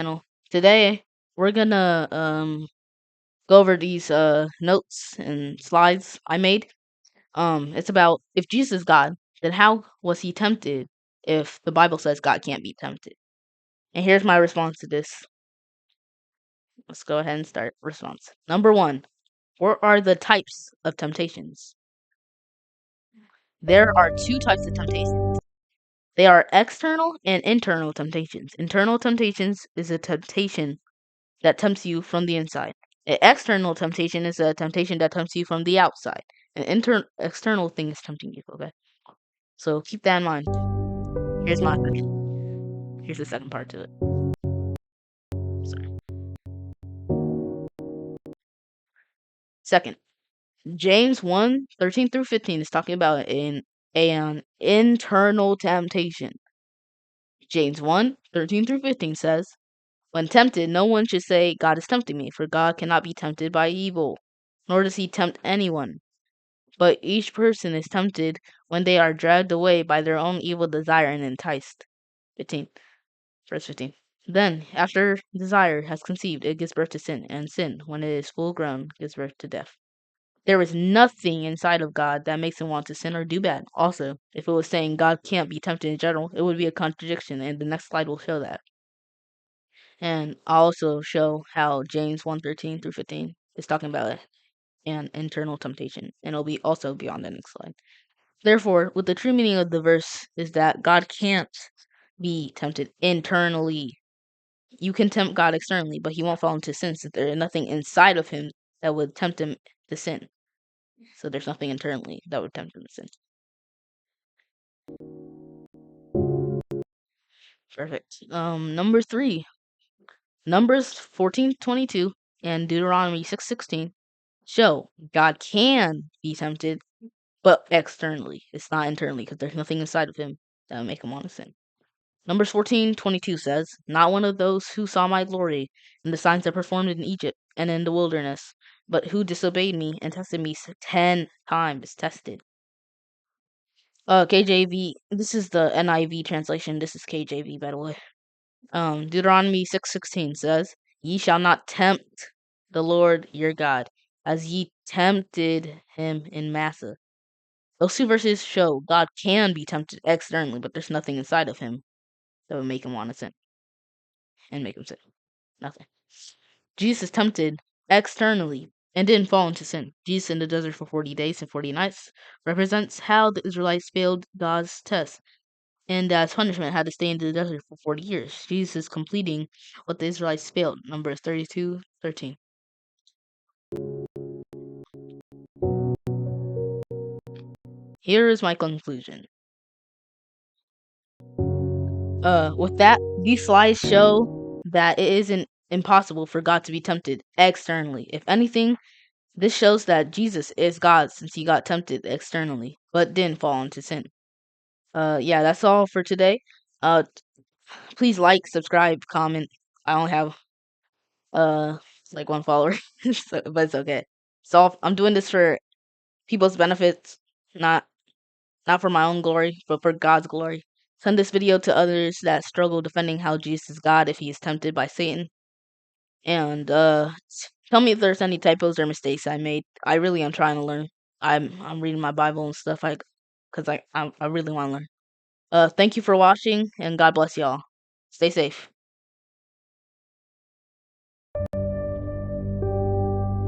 channel. Today we're gonna go over these notes and slides I made. It's about if Jesus is God, then how was he tempted if the Bible says God can't be tempted? And here's my response to this. Let's go ahead and start response. Number one, what are the types of temptations? There are two types of temptations. They are external and internal temptations. Internal temptations is a temptation that tempts you from the inside. An external temptation is a temptation that tempts you from the outside. An external thing is tempting you, okay? So keep that in mind. Here's my second. Here's the second part to it. Sorry. Second, James 1:13 through 15 is talking about an internal temptation. James 1:13 through 15 says, when tempted, no one should say, God is tempting me, for God cannot be tempted by evil, nor does he tempt anyone. But each person is tempted when they are dragged away by their own evil desire and enticed. 15. Verse 15. Then, after desire has conceived, it gives birth to sin, and sin, when it is full grown, gives birth to death. There is nothing inside of God that makes him want to sin or do bad. Also, if it was saying God can't be tempted in general, it would be a contradiction, and the next slide will show that. And I'll also show how James 1:13 through 15 is talking about an internal temptation, and it'll be also be on the next slide. Therefore, what the true meaning of the verse is that God can't be tempted internally. You can tempt God externally, but he won't fall into sin since there is nothing inside of him that would tempt him to sin. So there's nothing internally that would tempt him to sin. Perfect. Number 3. Numbers 14:22 and Deuteronomy 6:16 show God can be tempted, but externally. It's not internally because there's nothing inside of him that would make him want to sin. Numbers 14:22 says, not one of those who saw my glory and the signs I performed in Egypt and in the wilderness, but who disobeyed me and tested me 10 times tested. KJV, this is the NIV translation. This is KJV, by the way. Deuteronomy 6:16 says, ye shall not tempt the Lord your God, as ye tempted him in Massa. Those two verses show God can be tempted externally, but there's nothing inside of him that would make him want to sin and make him sin. Nothing. Jesus tempted externally and didn't fall into sin. Jesus in the desert for 40 days and 40 nights represents how the Israelites failed God's test and as punishment had to stay in the desert for 40 years. Jesus is completing what the Israelites failed. Numbers 32:13. Here is my conclusion. With that, these slides show that it isn't impossible for God to be tempted externally. If anything, this shows that Jesus is God since he got tempted externally, but didn't fall into sin. Yeah, that's all for today. Uh, please like, subscribe, comment. I only have uh like one follower, but it's okay. So I'm doing this for people's benefits, not not for my own glory, but for God's glory. Send this video to others that struggle defending how Jesus is God if he is tempted by Satan. And tell me if there's any typos or mistakes I made. I really am trying to learn. I'm reading my Bible and stuff like cuz I really want to learn. Thank you for watching and God bless y'all. Stay safe.